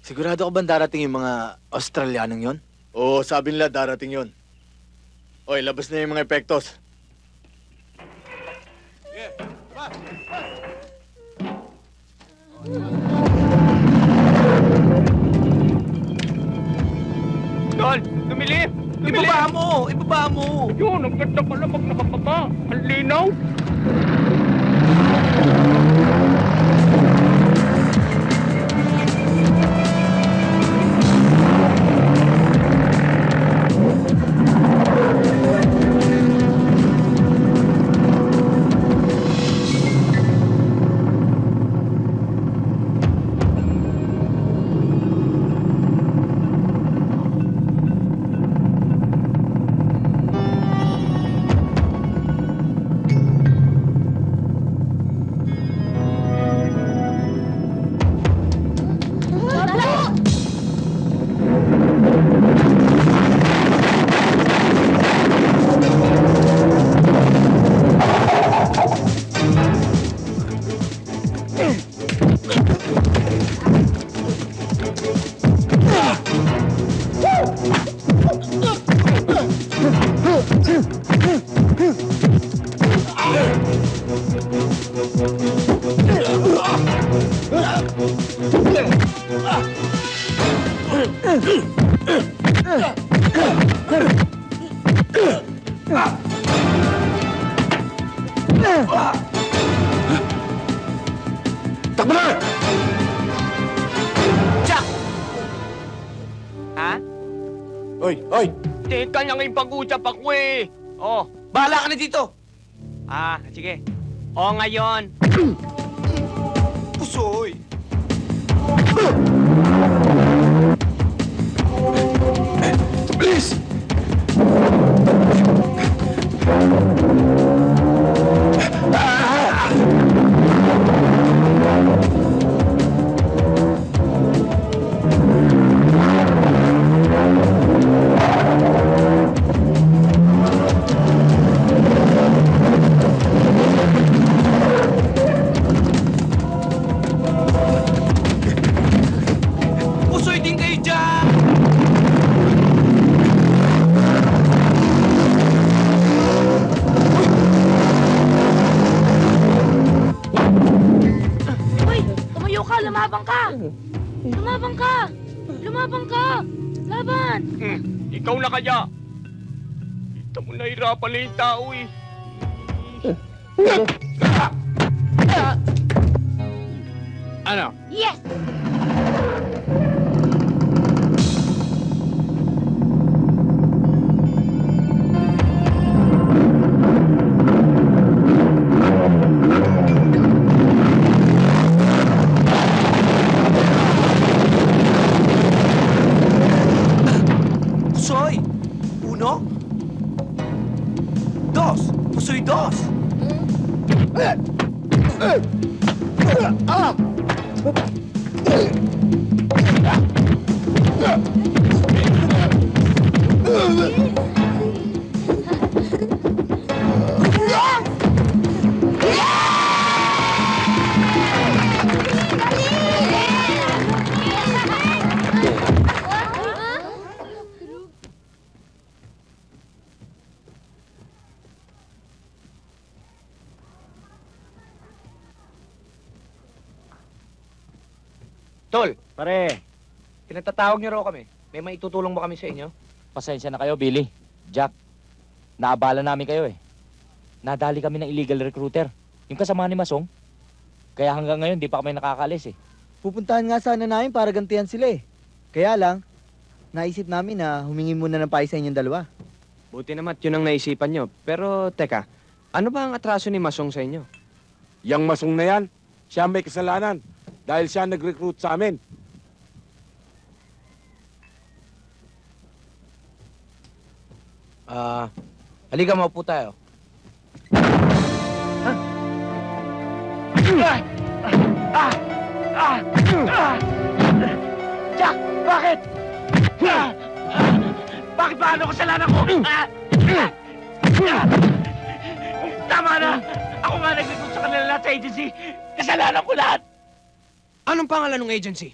Sigurado ka ba darating yung mga Australianong yon? Oo, sabi nila darating yon. Oy, labas na yung mga epektos. Tol, tumilim! Ibaba mo! Ibaba mo! Yun, ang ganda pala pag nakapapa. Ang linaw. Takbo na! Jack! Ha? Oy, oy! Teka niya ngayong pag-usap ako eh. Oh, Bahala ka na dito! sige. O ngayon. Pusoy! Bilis! Pusoy din kayo dyan! Hoy! Tumayo ka! Lumabang ka! Lumabang ka! Lumabang ka! Laban! Ikaw na kaya. Kita mo nahirapan na yung tao eh. Ano? Yes! Pusoy! Uno? Dos! Pusoy, dos! Tol, pare. Pinatatawag niyo raw kami. May maitutulong ba kami sa inyo? Pasensya na kayo, Billy. Jack, naabala namin kayo eh. Nadali kami ng illegal recruiter. Yung kasama ni Masong. Kaya hanggang ngayon, di pa kami nakakalis eh. Pupuntahan nga sana namin para gantihan sila eh. Kaya lang, naisip namin na humingi muna ng payo sa inyong dalawa. Buti naman yun ang naisipan nyo. Pero teka, ano ba ang atraso ni Masong sa inyo? Yang Masong na yan, siya may kasalanan dahil siya nag-recruit sa amin. Halika, maupo tayo. Jack! Bakit? Bakit ba ano kasalanan ko? Tama na! Ako nga nag-recruit sa kanila lahat sa agency. Kasalanan ko lahat! Anong pangalan ng agency?